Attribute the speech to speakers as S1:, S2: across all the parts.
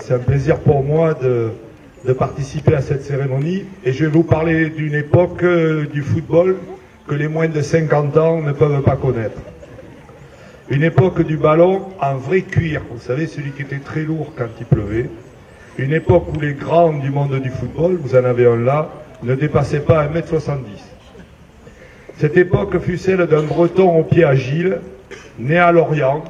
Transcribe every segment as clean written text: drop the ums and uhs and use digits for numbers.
S1: c'est un plaisir pour moi de participer à cette cérémonie. Et je vais vous parler d'une époque du football que les moins de 50 ans ne peuvent pas connaître. Une époque du ballon en vrai cuir, vous savez, celui qui était très lourd quand il pleuvait. Une époque où les grands du monde du football, vous en avez un là, ne dépassaient pas 1,70 m. Cette époque fut celle d'un breton au pied agile, né à Lorient.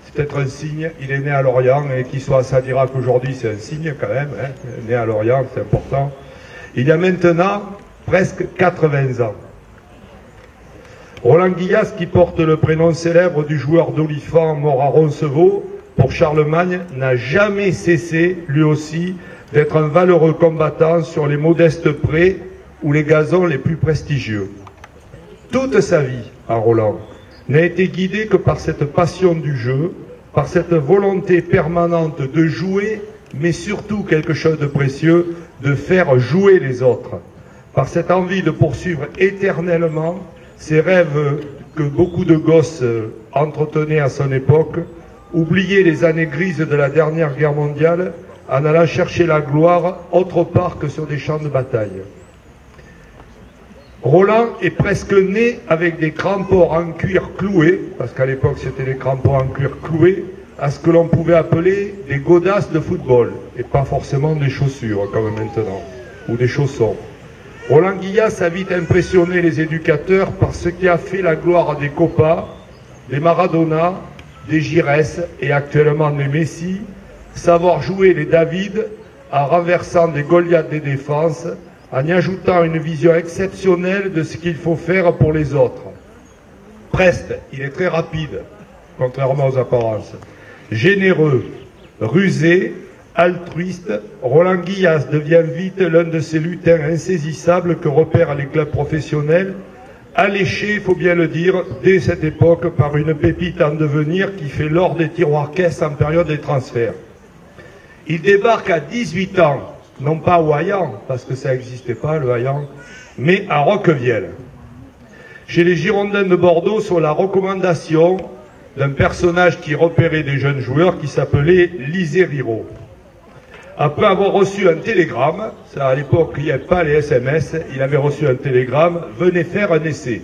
S1: C'est peut-être un signe, il est né à Lorient, et qu'il soit à Sadirac aujourd'hui, c'est un signe quand même, hein, né à Lorient, c'est important. Il y a maintenant presque 80 ans. Roland Guillas, qui porte le prénom célèbre du joueur d'Olifant mort à Roncevaux, pour Charlemagne, n'a jamais cessé, lui aussi, d'être un valeureux combattant sur les modestes prés ou les gazons les plus prestigieux. Toute sa vie, à Roland, n'a été guidée que par cette passion du jeu, par cette volonté permanente de jouer, mais surtout quelque chose de précieux, de faire jouer les autres, par cette envie de poursuivre éternellement ces rêves que beaucoup de gosses entretenaient à son époque, oublier les années grises de la dernière guerre mondiale en allant chercher la gloire autre part que sur des champs de bataille. Roland est presque né avec des crampons en cuir cloués, parce qu'à l'époque c'était des crampons en cuir cloués, à ce que l'on pouvait appeler des godasses de football, et pas forcément des chaussures comme maintenant, ou des chaussons. Roland Guillas a vite impressionné les éducateurs par ce qui a fait la gloire des Copa, des Maradona, des Giresse et actuellement des Messi, savoir jouer les David en renversant des Goliaths des défenses, en y ajoutant une vision exceptionnelle de ce qu'il faut faire pour les autres. Preste, il est très rapide, contrairement aux apparences. Généreux, rusé, altruiste, Roland Guillas devient vite l'un de ces lutins insaisissables que repèrent les clubs professionnels, alléché, il faut bien le dire, dès cette époque par une pépite en devenir qui fait l'or des tiroirs caisses en période des transferts. Il débarque à 18 ans, non pas au Hayan, parce que ça n'existait pas le Hayan, mais à Roquevielle. Chez les Girondins de Bordeaux, sur la recommandation d'un personnage qui repérait des jeunes joueurs qui s'appelait Lisée Riraud. Après avoir reçu un télégramme, ça à l'époque il n'y avait pas les SMS, il avait reçu un télégramme, venez faire un essai.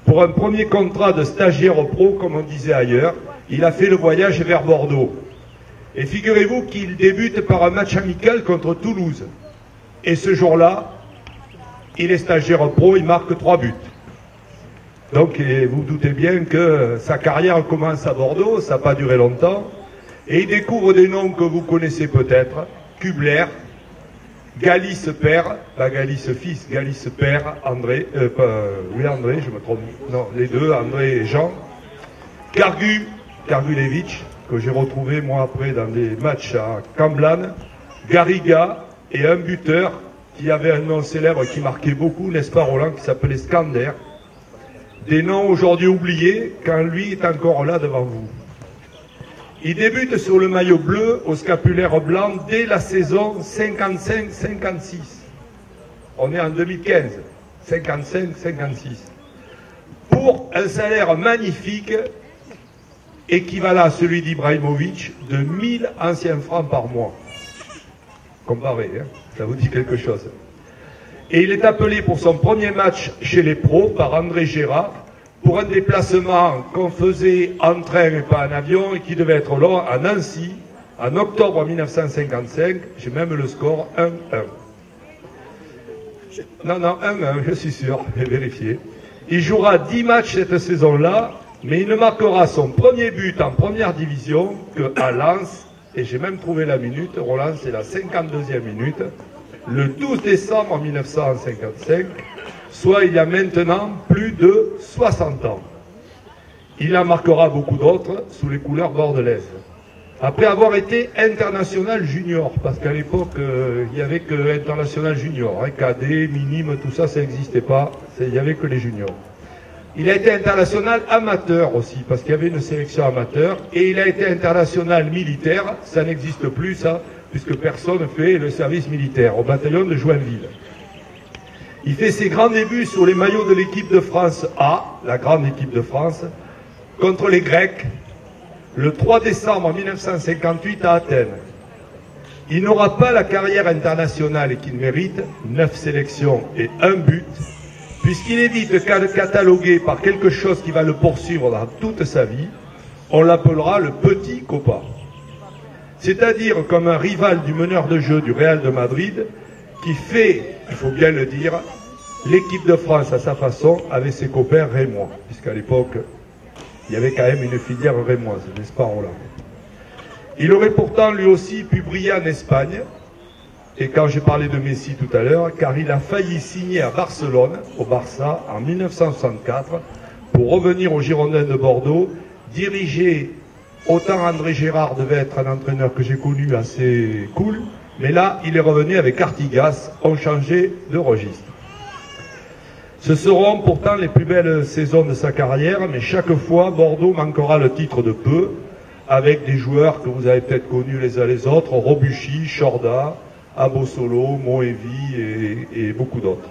S1: Pour un premier contrat de stagiaire pro, comme on disait ailleurs, il a fait le voyage vers Bordeaux. Et figurez-vous qu'il débute par un match amical contre Toulouse. Et ce jour-là, il est stagiaire pro, il marque 3 buts. Donc vous doutez bien que sa carrière commence à Bordeaux, ça n'a pas duré longtemps. Et il découvre des noms que vous connaissez peut-être, Kubler, Galis père, pas Galis fils, Galis père, André, oui André, je me trompe, non, les deux, André et Jean, Kargulevich, que j'ai retrouvé moi après dans des matchs à Camblan, Garriga et un buteur qui avait un nom célèbre qui marquait beaucoup, n'est-ce pas Roland, qui s'appelait Skander. Des noms aujourd'hui oubliés quand lui est encore là devant vous. Il débute sur le maillot bleu au scapulaire blanc dès la saison 55-56. On est en 2015, 55-56. Pour un salaire magnifique, équivalent à celui d'Ibrahimovic, de 1000 anciens francs par mois. Comparé, hein, ça vous dit quelque chose. Et il est appelé pour son premier match chez les pros par André Gérard, pour un déplacement qu'on faisait en train et pas en avion et qui devait être long à Nancy en octobre 1955. J'ai même le score 1-1. Non, 1-1, je suis sûr, j'ai vérifié. Il jouera 10 matchs cette saison-là, mais il ne marquera son premier but en première division qu'à Lens, et j'ai même trouvé la minute, Roland, c'est la 52e minute, le 12 décembre 1955, soit il y a maintenant plus de 60 ans. Il en marquera beaucoup d'autres sous les couleurs bordelaises. Après avoir été international junior, parce qu'à l'époque, il n'y avait que international junior, hein, cadet, minime, tout ça, ça n'existait pas, il n'y avait que les juniors. Il a été international amateur aussi, parce qu'il y avait une sélection amateur, et il a été international militaire, ça n'existe plus ça, puisque personne ne fait le service militaire, au bataillon de Joinville. Il fait ses grands débuts sur les maillots de l'équipe de France A, la grande équipe de France, contre les Grecs, le 3 décembre 1958 à Athènes. Il n'aura pas la carrière internationale qu'il mérite, 9 sélections et 1 but, puisqu'il évite de cataloguer par quelque chose qui va le poursuivre dans toute sa vie. On l'appellera le petit Copa. C'est-à-dire comme un rival du meneur de jeu du Real de Madrid, qui fait, il faut bien le dire, l'équipe de France à sa façon avec ses copains rémois, puisqu'à l'époque, il y avait quand même une filière rémoise, n'est-ce pas Roland? Il aurait pourtant lui aussi pu briller en Espagne, et quand j'ai parlé de Messi tout à l'heure, car il a failli signer à Barcelone, au Barça, en 1964, pour revenir aux Girondins de Bordeaux, diriger, autant André Gérard devait être un entraîneur que j'ai connu assez cool, mais là, il est revenu avec Artigas, ont changé de registre. Ce seront pourtant les plus belles saisons de sa carrière, mais chaque fois, Bordeaux manquera le titre de peu, avec des joueurs que vous avez peut-être connus les uns les autres, Robuchy, Chorda, Abosolo, Moevi et beaucoup d'autres.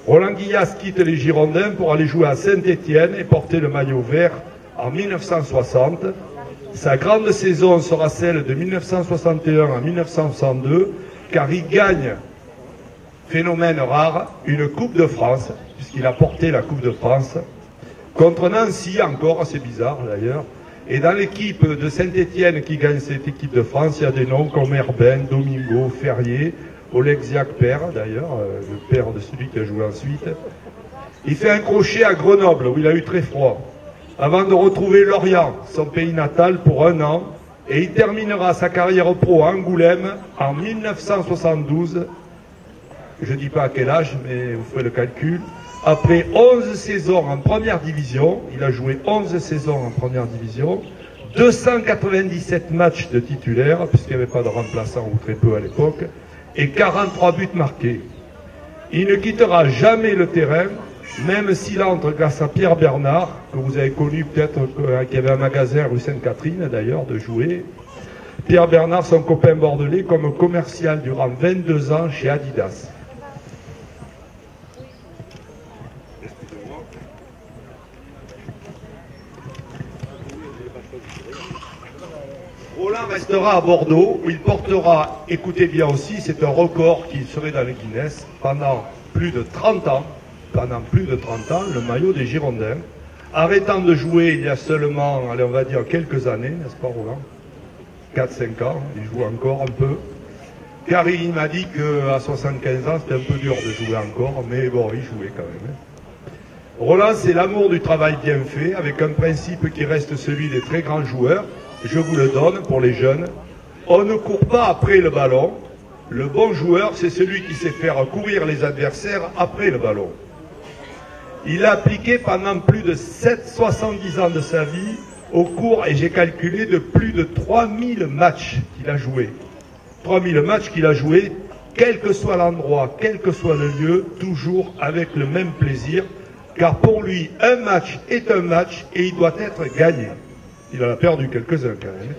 S1: Roland Guillas quitte les Girondins pour aller jouer à Saint-Étienne et porter le maillot vert en 1960. Sa grande saison sera celle de 1961 à 1962, car il gagne, phénomène rare, une Coupe de France, puisqu'il a porté la Coupe de France, contre Nancy encore, c'est bizarre d'ailleurs. Et dans l'équipe de Saint-Étienne qui gagne cette équipe de France, il y a des noms comme Herbin, Domingo, Ferrier, Oleksiak père d'ailleurs, le père de celui qui a joué ensuite. Il fait un crochet à Grenoble où il a eu très froid, avant de retrouver Lorient, son pays natal, pour 1 an, et il terminera sa carrière pro à Angoulême en 1972. Je ne dis pas à quel âge, mais vous ferez le calcul. Après 11 saisons en première division, il a joué 11 saisons en première division, 297 matchs de titulaire, puisqu'il n'y avait pas de remplaçant ou très peu à l'époque, et 43 buts marqués. Il ne quittera jamais le terrain, même s'il entre grâce à Pierre Bernard, que vous avez connu peut-être, qui avait un magasin rue Sainte-Catherine d'ailleurs, de jouer. Pierre Bernard, son copain bordelais, comme commercial durant 22 ans chez Adidas. Roland restera à Bordeaux, où il portera, écoutez bien aussi, c'est un record qui serait dans les Guinness, pendant plus de 30 ans, le maillot des Girondins, arrêtant de jouer il y a seulement, allez, on va dire quelques années, n'est-ce pas Roland? 4-5 ans, il joue encore un peu. Car il m'a dit qu'à 75 ans, c'était un peu dur de jouer encore, mais bon, il jouait quand même. Roland, c'est l'amour du travail bien fait, avec un principe qui reste celui des très grands joueurs. Je vous le donne pour les jeunes. On ne court pas après le ballon. Le bon joueur, c'est celui qui sait faire courir les adversaires après le ballon. Il a appliqué pendant plus de 70 ans de sa vie au cours, et j'ai calculé, de plus de 3000 matchs qu'il a joués. 3000 matchs qu'il a joués, quel que soit l'endroit, quel que soit le lieu, toujours avec le même plaisir, car pour lui, un match est un match et il doit être gagné. Il en a perdu quelques-uns quand même.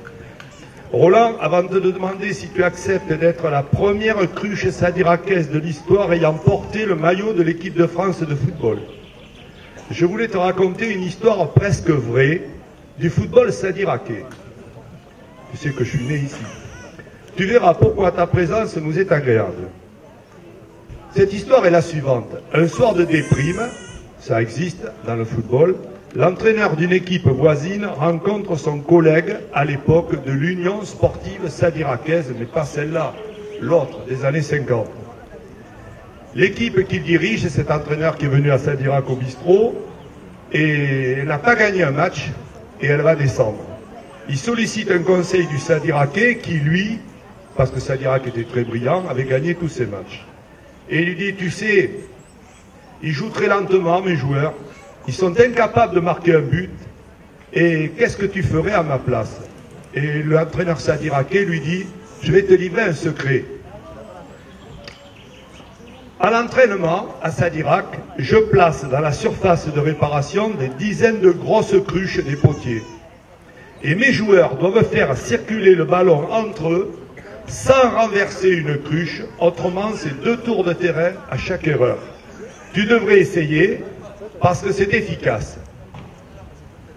S1: Roland, avant de te demander si tu acceptes d'être la première cruche sadiracaise de l'histoire ayant porté le maillot de l'équipe de France de football, je voulais te raconter une histoire presque vraie du football sadiraquais. Tu sais que je suis né ici. Tu verras pourquoi ta présence nous est agréable. Cette histoire est la suivante. Un soir de déprime, ça existe dans le football, l'entraîneur d'une équipe voisine rencontre son collègue à l'époque de l'Union sportive sadiracaise, mais pas celle-là, l'autre, des années 50. L'équipe qu'il dirige, c'est cet entraîneur qui est venu à Sadirac au bistrot, et elle n'a pas gagné un match, et elle va descendre. Il sollicite un conseil du Sadiracais qui, lui, parce que Sadirac était très brillant, avait gagné tous ses matchs. Et il lui dit, tu sais, ils jouent très lentement, mes joueurs, ils sont incapables de marquer un but, et qu'est-ce que tu ferais à ma place? Et l'entraîneur Sadiracais lui dit, je vais te livrer un secret. À l'entraînement, à Sadirac, je place dans la surface de réparation des dizaines de grosses cruches des potiers. Et mes joueurs doivent faire circuler le ballon entre eux sans renverser une cruche, autrement c'est 2 tours de terrain à chaque erreur. Tu devrais essayer parce que c'est efficace.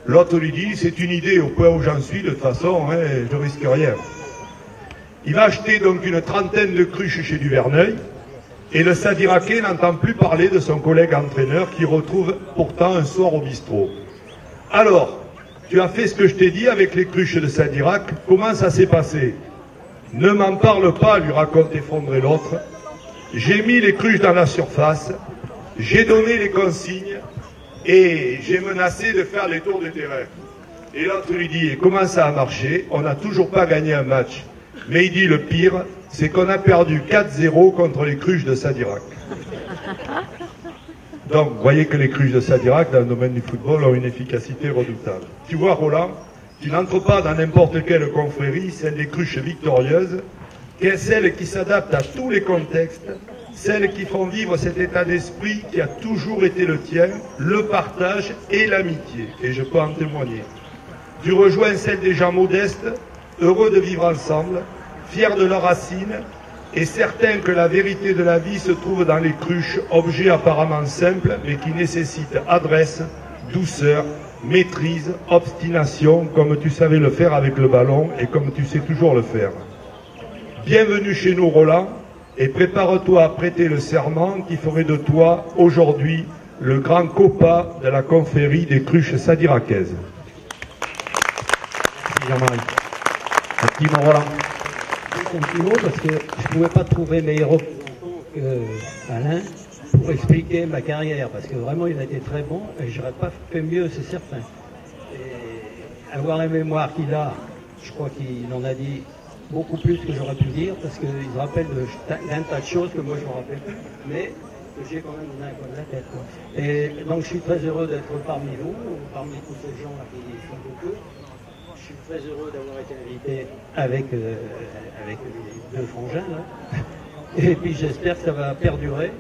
S1: L'autre lui dit, c'est une idée, au point où j'en suis, de toute façon, hein, je risque rien. Il va acheter donc une trentaine de cruches chez Duverneuil, et le Sadiraquais n'entend plus parler de son collègue entraîneur qui retrouve pourtant un soir au bistrot. Alors, tu as fait ce que je t'ai dit avec les cruches de Sadirac, comment ça s'est passé? Ne m'en parle pas, lui raconte effondré l'autre. J'ai mis les cruches dans la surface, j'ai donné les consignes et j'ai menacé de faire les tours de terrain. Et l'autre lui dit, et comment ça a marché? On n'a toujours pas gagné un match. Mais il dit, le pire, c'est qu'on a perdu 4-0 contre les cruches de Sadirac. Donc, vous voyez que les cruches de Sadirac, dans le domaine du football, ont une efficacité redoutable. Tu vois, Roland, tu n'entres pas dans n'importe quelle confrérie, celle des cruches victorieuses, qui est celle qui s'adapte à tous les contextes, celles qui font vivre cet état d'esprit qui a toujours été le tien, le partage et l'amitié. Et je peux en témoigner. Tu rejoins celle des gens modestes, heureux de vivre ensemble, fiers de leurs racines, et certains que la vérité de la vie se trouve dans les cruches, objets apparemment simples, mais qui nécessitent adresse, douceur, maîtrise, obstination, comme tu savais le faire avec le ballon et comme tu sais toujours le faire. Bienvenue chez nous, Roland, et prépare-toi à prêter le serment qui ferait de toi, aujourd'hui, le grand copa de la confrérie des cruches sadiracaises.
S2: Merci Jean-Marie. Un petit mot, Roland. Un petit mot parce que je ne pouvais pas trouver meilleur Alain pour expliquer ma carrière, parce que vraiment il a été très bon et je n'aurais pas fait mieux, c'est certain. Et avoir la mémoire qu'il a, je crois qu'il en a dit beaucoup plus que j'aurais pu dire, parce qu'il se rappelle d'un tas de choses que moi je ne me rappelle plus, mais que j'ai quand même dans un coin de la tête, quoi. Et donc je suis très heureux d'être parmi vous, parmi tous ces gens qui font beaucoup. Je suis très heureux d'avoir été invité avec les deux frangins, là. Et puis j'espère que ça va perdurer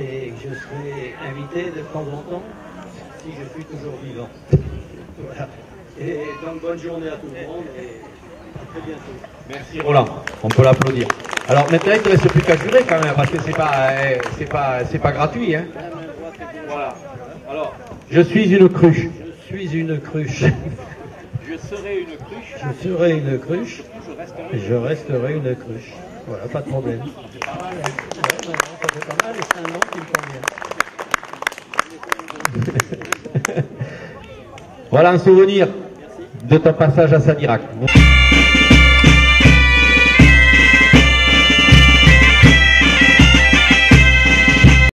S2: et que je serai invité de temps en temps si je suis toujours vivant. Voilà. Et donc bonne journée à tout le monde et à très bientôt.
S3: Merci Roland, on peut l'applaudir. Alors maintenant il ne te reste plus qu'à jurer quand même, parce que c'est pas gratuit, hein. Voilà. Alors, je suis une cruche.
S2: Je suis une cruche.
S3: Je serai une cruche.
S2: Je serai une cruche. Je resterai une cruche. Voilà, pas de problème.
S3: C'est pas mal, hein.
S2: Ouais, non, ça fait pas mal, c'est un nom qui me convient.
S3: Voilà un souvenir de ton passage à Sadirac.